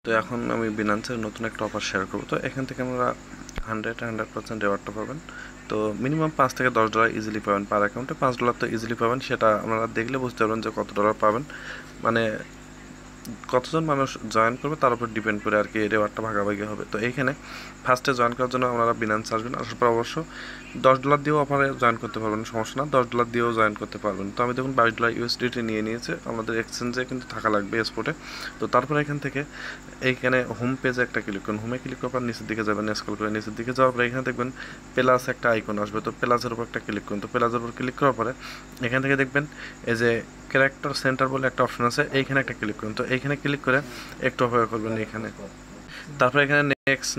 তো এখন আমি বিনান্সের নতুন একটা অফার শেয়ার করবো। তো এখান থেকে আমরা 100% রেওয়ার্ডটা পাবেন। তো মিনিমাম $5 থেকে $10 ইজিলি পাবেন পার অ্যাকাউন্টে। $5 তো ইজিলি পাবেন, সেটা আপনারা দেখলে বুঝতে পারবেন যে কত ডলার পাবেন। মানে কতজন মানুষ জয়েন করবে তার উপর ডিপেন্ড করে আর কি রেওয়ার্ডটা ভাগাভাগি হবে। তো এইখানে ফার্স্টে জয়েন করার জন্য আপনারা বিনান্স আসবেন, আসার পর অবশ্য $10 দিয়েও অফারে জয়েন করতে পারবেন, সমস্যা না। $10 দিয়েও জয়েন করতে পারবেন। তো আমি দেখুন $22 USDT নিয়ে নিয়েছে। আমাদের এক্সচেঞ্জে কিন্তু থাকা লাগবে স্পটে। তো তারপরে এখান থেকে এইখানে হোম পেজে একটা ক্লিক করুন। হোমে ক্লিক করার পর নিচের দিকে যাবেন, স্ক্রল করে নিচের দিকে যাওয়ার পরে এখানে দেখবেন প্লাস একটা আইকন আসবে। তো প্লাসের উপর একটা ক্লিক করুন। তো প্লাসের উপর ক্লিক করার পরে এখান থেকে দেখবেন এই যে ক্যারেক্টার সেন্টার বলে একটা অপশন আছে, এইখানে একটা ক্লিক করুন। তো এইখানে ক্লিক করে একটু অপেক্ষা করবেন এইখানে। তারপরে এখানে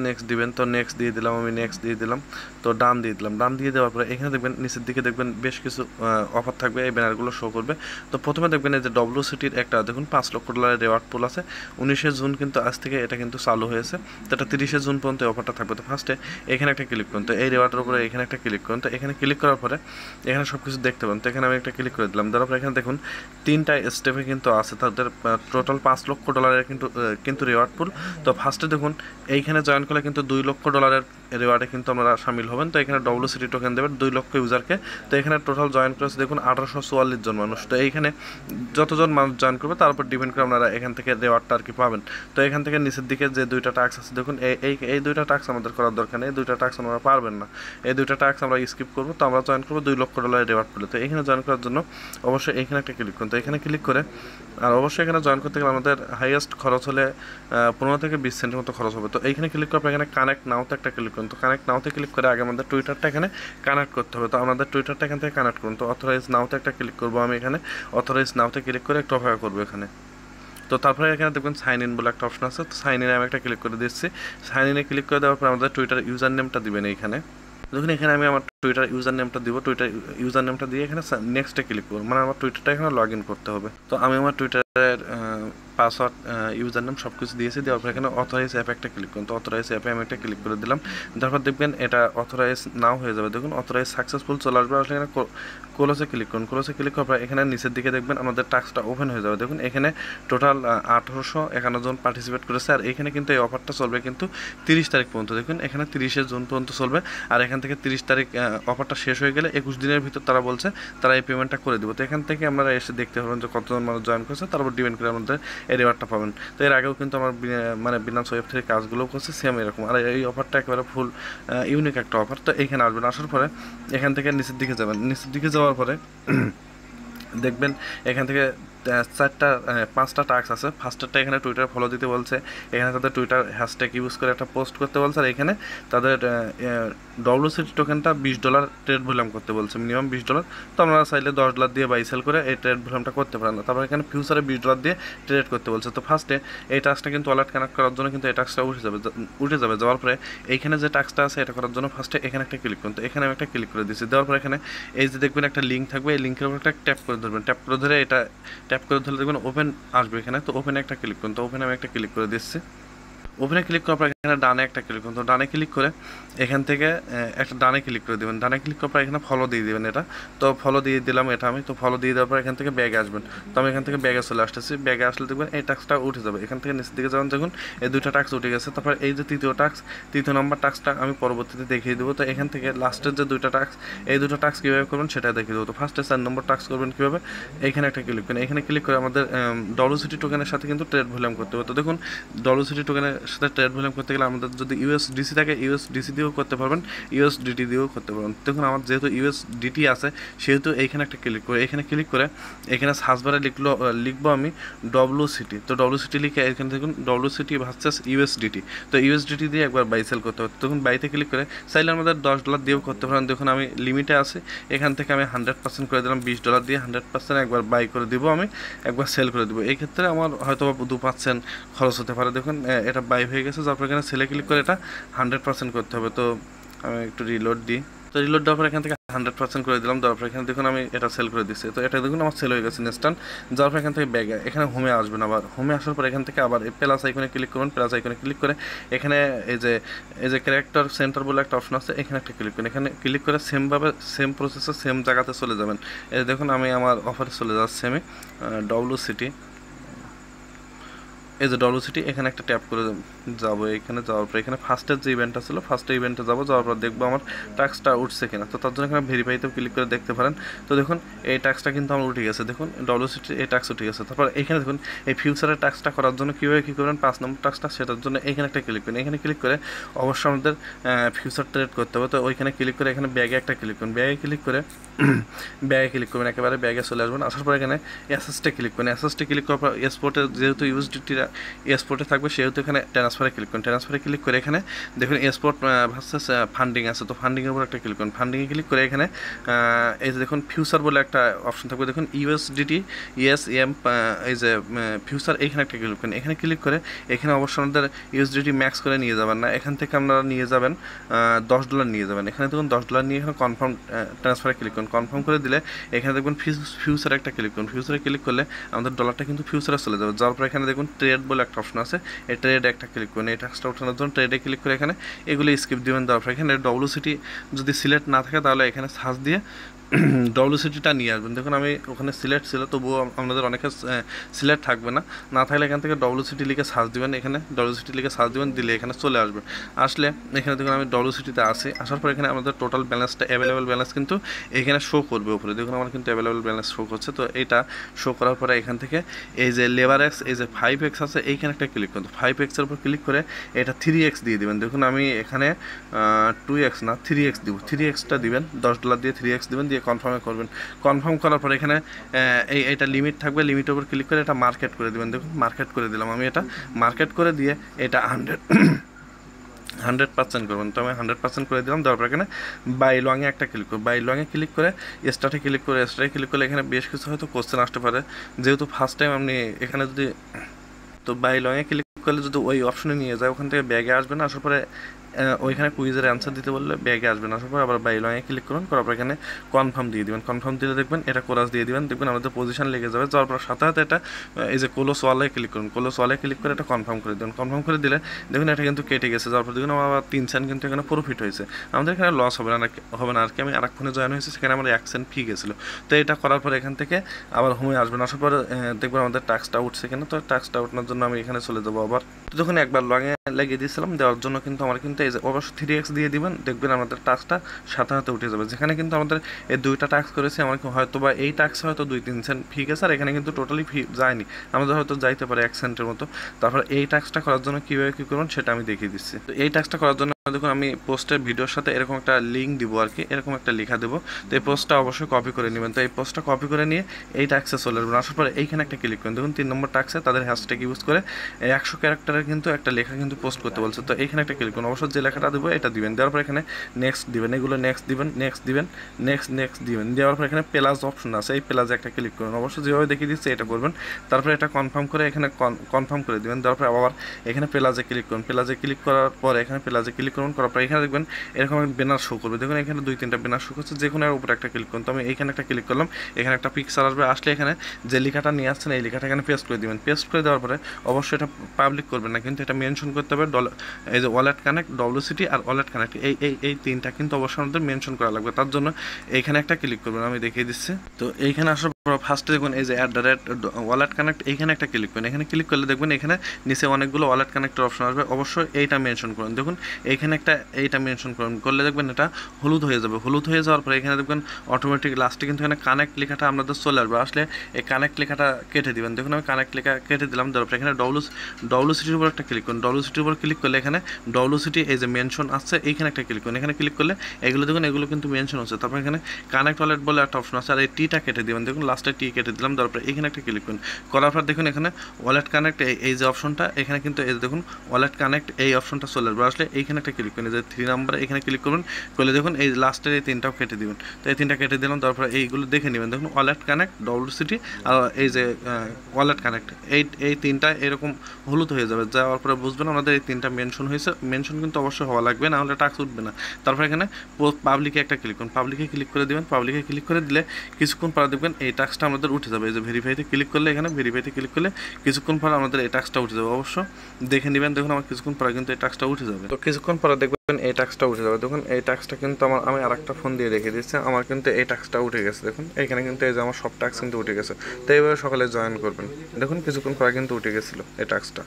নেক্সট দিবেন। তো নেক্সট দিয়ে দিলাম, আমি নেক্সট দিয়ে দিলাম। তো ডান দিয়ে দিলাম। ডান দিয়ে দেওয়ার পরে এখানে দেখবেন নিচের দিকে দেখবেন বেশ কিছু অফার থাকবে, এই ব্যানারগুলো শো করবে। তো প্রথমে দেখবেন এই যে WCT-র একটা দেখুন $5 লক্ষ রেওয়ার্ড পুল আছে। 19শে জুন কিন্তু আজ থেকে এটা কিন্তু চালু হয়েছে। তো এটা 30শে জুন পর্যন্ত অফারটা থাকবে। তো ফার্স্টে এখানে একটা ক্লিক করুন। তো এই রেওয়ার্ডের উপরে এখানে একটা ক্লিক করুন। তো এখানে ক্লিক করার পরে এখানে সব কিছু দেখতে পাবেন। তো এখানে আমি একটা ক্লিক করে দিলাম। দেওয়ার পরে এখানে দেখুন 3টা স্টেপে কিন্তু আছে, তাদের টোটাল $5 লক্ষ কিন্তু রেওয়ার্ড পুল। তো ফার্স্টে দেখুন এইখানে জয়েন করলে কিন্তু $2 লক্ষ রেওয়ার্ডে কিন্তু আমরা সামিল হবেন। তো এখানে WCT টোকেন দেবেন 2 লক্ষ ইউজারকে। তো এখানে টোটাল জয়েন করেছে দেখুন 1844 জন মানুষ। তো এইখানে যতজন মানুষ জয়েন করবে তার উপর ডিপেন্ড করে আপনারা এখান থেকে রেওয়ার্ডটা আর কি পাবেন। তো এখান থেকে নিচের দিকে যে 2টা টাস্ক আছে দেখুন, এই 2টা টাস্ক আমাদের করার দরকার নেই। এই 2টা টাস্ক আমরা পারবেন না, এই 2টা টাস্ক আমরা স্কিপ করবো। তো আমরা জয়েন করবো $2 লক্ষ রেওয়ার্ড পেলে। তো এখানে জয়েন করার জন্য অবশ্যই এখানে একটা ক্লিক করুন। তো এখানে ক্লিক করে আর অবশ্যই এখানে জয়েন করতে গেলে আমাদের হাইয়েস্ট খরচ হলে 15 থেকে 20 সেন্টের মতো খরচ হবে। তো এইখানে ক্লিক করার পর এখানে কানেক্ট নাওতে একটা ক্লিক করুন। তো কানেক্ট নাওতে ক্লিক করে আগে আমাদের টুইটারটা এখানে কানেক্ট করতে হবে। তো আমাদের টুইটারটা এখান থেকে কানেক্ট করুন। তো অথরাইজ নাওতে একটা ক্লিক করবো আমি এখানে। অথরাইজ নাওতে ক্লিক করে একটু অপেক্ষা করবো এখানে। তো তারপরে এখানে দেখবেন সাইন ইন বলে একটা অপশন আছে। তো সাইন ইনে আমি একটা ক্লিক করে দিচ্ছি। সাইন ইনে ক্লিক করে দেওয়ার পর আমাদের টুইটার ইউজার নেমটা দিবেন এইখানে। দেখুন এখানে আমি আমার টুইটার ইউজার নেমটা দিব। টুইটার ইউজার নেমটা দিয়ে এখানে নেক্সটে ক্লিক করব, মানে আমার টুইটারটা এখানে লগ ইন করতে হবে। তো আমি আমার টুইটারের পাসওয়ার্ড ইউজার নেম সব কিছু দিয়েছি। দেওয়ার পর এখানে অথরাইজ অ্যাপে একটা ক্লিক করুন। তো অথরাইজ অ্যাপে আমি একটা ক্লিক করে দিলাম। তারপর দেখবেন এটা অথরাইজ নাও হয়ে যাবে। দেখুন অথরাইজ সাকসেসফুল চলে আসবে। আসলে এখানে ক্লোজে ক্লিক করুন। ক্লোজে ক্লিক করার পর এখানে নিচের দিকে দেখবেন আমাদের টাস্কটা ওপেন হয়ে যাবে। দেখুন এখানে টোটাল 1851 জন পার্টিসিপেট করেছে। আর এখানে কিন্তু এই অফারটা চলবে কিন্তু 30 তারিখ পর্যন্ত। দেখুন এখানে 30শে জুন পর্যন্ত চলবে। আর এখান থেকে 30 তারিখ অফারটা শেষ হয়ে গেলে 21 দিনের ভিতর তারা বলছে তারা এই পেমেন্টটা করে দেবো। তো এখান থেকে আমরা এসে দেখতে পাবেন যে কতজন মানুষ জয়েন করেছে, তার উপর ডিপেন্ড করে আমাদের এই রেওয়ার্ডটা পাবেন। তো এর আগেও কিন্তু আমার মানে বিনান্স ওয়েব থেকে কাজগুলোও করছে সেম এরকম। আর এই অফারটা একেবারে ফুল ইউনিক একটা অফার। তো এইখানে আসবেন, আসার পরে এখান থেকে নিচের দিকে যাবেন। নিচের দিকে যাওয়ার পরে দেখবেন এখান থেকে 5টা টাস্ক আছে। ফার্স্টেরটা এখানে টুইটার ফলো দিতে বলছে। এখানে তাদের টুইটার হ্যাশট্যাগ ইউজ করে একটা পোস্ট করতে বলছে। আর এখানে তাদের WCT টোকেনটা $20 ট্রেড ভলিউম করতে বলছে, মিনিমাম $20। তো আমরা চাইলে $10 দিয়ে বাই সেল করে এই ট্রেড ভলিউমটা করতে পারেন না। তারপর এখানে ফিউচারে $20 দিয়ে ট্রেড করতে বলছে। তো ফার্স্টে এই টাস্কটা কিন্তু ওয়ালেট কানেক্ট করার জন্য কিন্তু এই টাস্কটা উঠে যাবে। যাওয়ার পরে এইখানে যে টাস্কটা আছে এটা করার জন্য ফার্স্টে এখানে একটা ক্লিক করুন। তো এখানে আমি একটা ক্লিক করে দিচ্ছি। দেওয়ার পরে এখানে এই যে দেখবেন একটা লিঙ্ক থাকবে, এই লিঙ্কের উপর একটা ট্যাপ করে ধরবেন। ট্যাপ করে ধরে এটা ট্যাপ করে ধরলে দেখবেন ওপেন আসবে এখানে। তো ওপেনে একটা ক্লিক করুন। তো ওপেনে আমি একটা ক্লিক করে দিচ্ছি। ওপেনে ক্লিক করার পর এখানে ডানে একটা ক্লিক করুন। তো ডানে ক্লিক করে এখান থেকে একটা ডানে ক্লিক করে দেবেন। ডানে ক্লিক করার পর এখানে ফলো দিয়ে দেবেন এটা। তো ফলো দিয়ে দিলাম এটা আমি। তো ফলো দিয়ে দেওয়ার পর এখান থেকে ব্যাগে আসবেন। তো আমি এখান থেকে ব্যাগে চলে আসতেছি। ব্যাগে আসলে দেখবেন এই টাস্কটা উঠে যাবে। এখান থেকে নিচের দিকে যাবেন, দেখুন এই 2টা টাস্ক উঠে গেছে। তারপর এই যে তৃতীয় নম্বর টাস্কটা আমি পরবর্তীতে দেখিয়ে দেবো। তো এখান থেকে লাস্টের যে 2টা টাস্ক, এই 2টা টাস্ক কীভাবে করবেন সেটা দেখিয়ে দেবো। তো ফার্স্টে 4 নম্বর টাস্ক করবেন কীভাবে, এইখানে একটা ক্লিক করেন। এখানে ক্লিক করে আমাদের WCT টোকেনের সাথে কিন্তু ট্রেড ভলিউম করতে হবে। তো দেখুন WCT টোকেনের সাথে ট্রেড ভলিউম করতে গেলে আমাদের যদি USDC থাকে USDC দিয়েও করতে পারবেন, USDT দিয়েও করতে পারবেন। দেখুন আমার যেহেতু USDT আছে সেহেতু এইখানে একটা ক্লিক করে এখানে ক্লিক করে এখানে সার্চবারে লিখবো আমি WCT। তো WCT লিখে এখানে দেখুন WCT ভার্সেস USDT। তো USDT দিয়ে একবার বাই সেল করতে হবে। তখন বাইতে ক্লিক করে চাইলে আমাদের $10 দিয়েও করতে পারেন। দেখুন আমি লিমিটে আছি, এখান থেকে আমি 100% করে দিলাম। $20 দিয়ে 100% একবার বাই করে দিব, আমি একবার সেল করে দিব। এই ক্ষেত্রে আমার হয়তো 2% খরচ হতে পারে। দেখুন এটা বাই হয়ে গেছে। তারপর এখানে সেলে ক্লিক করে এটা 100% করতে হবে। তো আমি একটু রিলোড দিই। তো রিলোড দেওয়ার পর এখান থেকে 100% করে দিলাম। দেওয়ার পর এখানে দেখুন আমি এটা সেল করে দিচ্ছি। তো এটা দেখুন আমার সেল হয়ে গেছে ইনস্ট্যান্ট। যাওয়ার পর এখান থেকে ব্যাগে এখানে হোমে আসবেন। আবার হোমে আসার পর এখান থেকে আবার প্লাস আইকনে ক্লিক করুন। প্লাস আইকনে ক্লিক করে এখানে এই যে ক্যারেক্টার সেন্টার বলে একটা অপশন আছে, এখানে একটা ক্লিক করুন। এখানে ক্লিক করে সেম প্রসেসে সেম জায়গাতে চলে যাবেন। এই দেখুন আমি আমার অফারে চলে যাচ্ছি আমি WCT এই যে ডব্লিউসিটি এখানে একটা ট্যাপ করে যাবো, এখানে যাওয়ার পর এখানে ফার্স্টের যে ইভেন্টটা ছিল ফার্স্টের ইভেন্টে যাবো, যাওয়ার পর দেখবো আমার টাস্কটা উঠছে কিনা। তো তার জন্য এখানে ভেরিফাইতেও ক্লিক করে দেখতে পারেন। তো দেখুন এই টাস্কটা কিন্তু আমার উঠে গেছে, দেখুন ডব্লিউসিটি এই টাস্ক উঠে গেছে। তারপর এখানে দেখুন এই ফিউচারের টাস্কটা করার জন্য কীভাবে কী করবেন, 5 নম্বর টাস্কটা, সেটার জন্য এখানে একটা ক্লিক করেন। এখানে ক্লিক করে অবশ্যই আমাদের ফিউচার ট্রেড করতে হবে। তো ওইখানে ক্লিক করে এখানে ব্যাগে একটা ক্লিক করুন, ব্যাগে ক্লিক করে ব্যাগে ক্লিক করবেন, একেবারে ব্যাগে চলে আসবেন। আসার পর এখানে এসএসটে ক্লিক করেন, এসএসটে ক্লিক করার পর এক্সপোর্টে যেহেতু ইউএসডিটিটা এক্সপোর্টে থাকবে সেহেতু এখানে ট্রান্সফারে ক্লিক করুন, ট্রান্সফারে ক্লিক করে এখানে দেখুন এক্সপোর্ট ভার্সেস ফান্ডিং আছে, তো ফান্ডিংয়ের উপর একটা ক্লিক করুন, ফান্ডিংয়ে ক্লিক করে এখানে এই যে দেখুন ফিউচার বলে একটা অপশন থাকবে, দেখুন ইউএসডিটি ইএসএম এই যে ফিউচার, এইখানে একটা ক্লিক করুন। এখানে ক্লিক করে এখানে অবশ্যই আমাদের ইউএসডিটি ম্যাক্স করে নিয়ে যাবেন না, এখান থেকে আপনারা নিয়ে যাবেন $10 নিয়ে যাবেন। এখানে দেখুন $10 নিয়ে এখানে কনফার্ম ট্রান্সফারে ক্লিক করুন, কনফার্ম করে দিলে এখানে দেখবেন ফিউচারে একটা ক্লিক করুন, ফিউচারে ক্লিক করলে আমাদের ডলারটা কিন্তু ফিউচারে চলে যাবে। যাওয়ার পর এখানে দেখুন ট্রেড বলে একটা অপশন আছে, এই ট্রেডে একটা ক্লিক করুন, এই টাস্কটা ওঠানোর জন্য ট্রেডে ক্লিক করে এখানে এগুলো স্কিপ দেবেন। দেওয়ার পর এখানে ডব্লিউসিটি যদি সিলেক্ট না থাকে তাহলে এখানে সার্চ দিয়ে ডব্লিউসিটিটা নিয়ে আসবেন। দেখুন আমি ওখানে সিলেক্ট ছিল, তবুও আপনাদের অনেকে সিলেক্ট থাকবে না, না থাকলে এখান থেকে ডব্লিউসিটি লিখে সার্চ দিবেন, এখানে ডব্লিউসিটি লিখে সার্চ দিবেন, দিলে এখানে চলে আসবে। আসলে এখানে দেখুন আমি ডব্লিউসিটিতে আসি, আসার পর এখানে আমাদের টোটাল ব্যালেন্সটা অ্যাভেলেবেল ব্যালেন্স কিন্তু এখানে শো করবে উপরে, দেখুন আমার কিন্তু অ্যাভেলেবেল ব্যালেন্স শো করছে। তো এইটা শো করার পরে এখান থেকে এই যে লেভারেক্স এই যে 5x আছে এইখানে একটা ক্লিক করুন, 5x এর উপর ক্লিক করে এটা 3x দিয়ে দিবেন। দেখুন আমি এখানে 2x না 3x দিব, 3xটা দিবেন, $10 দিয়ে 3x দিবেন, দিয়ে কনফার্মে করবেন। কনফার্ম করার পর এখানে এইটা লিমিট থাকবে, লিমিটের উপর ক্লিক করে এটা মার্কেট করে দিবেন। দেখুন মার্কেট করে দিলাম, আমি এটা মার্কেট করে দিয়ে এটা 100% করবেন। তো আমি 100% করে দিলাম। দেওয়ার পর এখানে বাই লংয়ে একটা ক্লিক করব, বাই লংয়ে ক্লিক করে স্টার্টে ক্লিক করে স্টার্টে ক্লিক করলে এখানে বেশ কিছু হয়তো কোশ্চেন আসতে পারে, যেহেতু ফার্স্ট টাইম আপনি এখানে যদি তো বাই লংয়ে ক্লিক করলে যদি ওই অপশনে নিয়ে যায় ওখান থেকে ব্যাগে আসবে না, আসার পরে ওইখানে কুইজের অ্যান্সার দিতে বললে ব্যাগে আসবে না, আসার পর আবার বাই লংয়ে ক্লিক করুন, করার পর এখানে কনফার্ম দিয়ে দিবেন। কনফার্ম দিলে দেখবেন এটা কোরাস দিয়ে দিবেন, দেখবেন আমাদের পজিশন লেগে যাবে। যাওয়ার পর সাথে সাথে এটা এই যে ক্লোজ ওয়ালে ক্লিক করুন, ক্লোজ ওয়ালে ক্লিক করে এটা কনফার্ম করে দেবেন। কনফার্ম করে দিলে দেখুন এটা কিন্তু কেটে গেছে। যাওয়ার পর দেখুন আমার আবার 3 সেন্ট কিন্তু এখানে প্রফিট হয়েছে, আমাদের এখানে লস হবে না আর কি। আমি আর এক ফোনে জয়েন হয়েছি, সেখানে আমার 1 সেন্ট ফি গেছিলো। তো এটা করার পর এখান থেকে আবার হোমে আসবেন, আসার পর দেখবেন আমাদের টাস্কটা উঠছে কিনা। তো টাস্কটা উঠানোর জন্য আমি এখানে চলে যাবো আবার। তো যখন একবার লংয়ে লাগিয়ে দিয়েছিলাম, দেওয়ার জন্য কিন্তু আমার কিন্তু এই যে অবশ্যই 3x দিয়ে দিবেন, দেখবেন আমাদের টাস্কটা সাথে সাথে উঠে যাবে। যেখানে কিন্তু আমাদের এই 2টা টাস্ক করেছি, আমার হয়তো বা এই টাস্ক হয়তো 2-3 সেন্ট ফি গেছে, আর এখানে কিন্তু টোটালি ফি যায়নি, আমাদের হয়তো যাইতে পারে 1 সেন্টের মতো। তারপর এই টাস্কটা করার জন্য কীভাবে কী করবেন সেটা আমি দেখিয়ে দিচ্ছি। তো এই টাস্কটা করার জন্য দেখুন আমি পোস্টের ভিডিওর সাথে এরকম একটা লিঙ্ক দিব আর কি, এরকম একটা লেখা দেবো। তো এই পোস্টটা অবশ্যই কপি করে নেবেন। তো এই পোস্টটা কপি করে নিয়ে এই টাস্কে চলে আসবেন, আসার পরে এইখানে একটা ক্লিক করুন। দেখুন 3 নম্বর টাস্কে তাদের হ্যাশট্যাগ ইউজ করে 100 ক্যারেক্টারের কিন্তু একটা লেখা কিন্তু পোস্ট করতে বলছে। তো এইখানে একটা ক্লিক করুন, অবশ্যই যে লেখাটা দেবো এটা দিবেন। দেওয়ার পর এখানে নেক্সট দিবেন, এগুলো নেক্সট দিবেন, নেক্সট দিবেন, নেক্সট দিবেন। দেওয়ার পর এখানে প্লাস অপশন আছে, এই প্লাসে একটা ক্লিক করুন, অবশ্যই যেভাবে দেখিয়ে দিচ্ছে এটা করবেন। তারপরে এটা কনফার্ম করে এখানে কনফার্ম করে দিবেন। দেওয়ার পর আবার এখানে প্লাসে ক্লিক করুন, প্লাসে ক্লিক করার পর এখানে প্লাসে ক্লিক করুন, করার পর এখানে দেখবেন এরকম ব্যানার শো করবে। দেখুন এখানে 2-3টা ব্যানার শো করছে, যে কোনো উপরে একটা ক্লিক করুন। তো আমি এইখানে একটা ক্লিক করলাম, এখানে একটা পিকচার আসবে, আসলে এখানে যে লেখাটা নিয়ে আসছেন এই লেখাটা এখানে পেস্ট করে দিবেন। পেস্ট করে দেওয়ার পরে অবশ্যই এটা পাবলিক করবেন না, কিন্তু এটা মেনশন করতে হবে এই যে ওয়ালেট কানেক্ট, ডব্লিউসিটি আর ওয়ালেট কানেক্ট, এই 3টা কিন্তু অবশ্যই আমাদের মেনশন করা লাগবে। তার জন্য এইখানে একটা ক্লিক করবেন, আমি দেখিয়ে দিচ্ছি। তো এইখানে আসার ফার্স্টে দেখুন এই যে ওয়ালেট কানেক্ট, এইখানে একটা ক্লিক করেন। এখানে ক্লিক করলে দেখবেন এখানে নিচে অনেকগুলো ওয়ালেট কানেক্টের অপশন আসবে, অবশ্যই এইটা মেনশন করুন। দেখুন এইখানে একটা এইটা মেনশন করলে দেখবেন এটা হলুদ হয়ে যাবে। হলুদ হয়ে যাওয়ার পরে এখানে দেখবেন অটোমেটিক লাস্টে কিন্তু এখানে কানেক্ট লেখাটা আপনাদের চলে আসবে, আসলে এই কানেক্ট লেখাটা কেটে দিবেন। দেখুন আমি কানেক্ট লেখা কেটে দিলাম। তারপরে এখানে ডব্লিউসিটির উপর একটা ক্লিক করুন, ডব্লিউসিটির উপর ক্লিক করলে এখানে ডব্লিউসিটি এই যে মেনশন আসছে এইখানে একটা ক্লিক করুন। এখানে ক্লিক করলে এগুলো দেখুন এগুলো কিন্তু মেনশন হচ্ছে। তারপর এখানে কানেক্ট ওয়ালেট বলে একটা অপশন আছে, আর এই টিটা কেটে দিবেন। দেখুন লাস্টে টি কেটে দিলাম, তারপরে এখানে একটা ক্লিক করুন। করার পর দেখুন এখানে ওয়ালেট কানেক্ট এই যে অপশনটা, এখানে কিন্তু এই দেখুন ওয়ালেট কানেক্ট এই অপশনটা চলে আসবে, আসলে এইখানে একটা ক্লিক করুন, এই যে 3 নাম্বারে এখানে ক্লিক করুন, করলে দেখুন এই লাস্টের এই 3টাও কেটে দিবেন। তো এই 3টা কেটে দিলাম, তারপরে এইগুলো দেখে নেবেন। দেখুন ওয়ালেট কানেক্ট, ডব্লিউসিটি আর এই যে ওয়ালেট কানেক্ট, এই 3টা এরকম হলুদ হয়ে যাবে। যাওয়ার পরে বুঝবেন আমাদের এই 3টা মেনশন হয়েছে। মেনশন কিন্তু অবশ্যই হওয়া লাগবে, না হলে টাস্ক উঠবে না। তারপর এখানে পাবলিকে একটা ক্লিক করুন, পাবলিকে ক্লিক করে দেবেন। পাবলিকে ক্লিক করে দিলে কিছুক্ষণ পরে দেখবেন এই টাস্ক টাস্কটা আমাদের উঠে যাবে। এই যে ভেরিফাইতে ক্লিক করলে, এখানে ভেরিফাইতে ক্লিক করলে কিছুক্ষণ পর আমাদের এই টাস্কটা উঠে যাবে। অবশ্য দেখে নেবেন, দেখুন আমার কিছুক্ষণ পরে কিন্তু এই টাস্কটা উঠে যাবে। তো কিছুক্ষণ পরে দেখবেন এই টাস্কটা উঠে যাবে। দেখুন এই টাস্কটা কিন্তু আমি আরেকটা ফোন দিয়ে রেখে দিচ্ছি, আমার কিন্তু এই টাস্কটা উঠে গেছে। দেখুন এখানে কিন্তু এই যে আমার সব টাস্ক কিন্তু উঠে গেছে। তো এইভাবে সকালে জয়েন করবেন। দেখুন কিছুক্ষণ পরে কিন্তু উঠে গেছিলো এই টাস্কটা।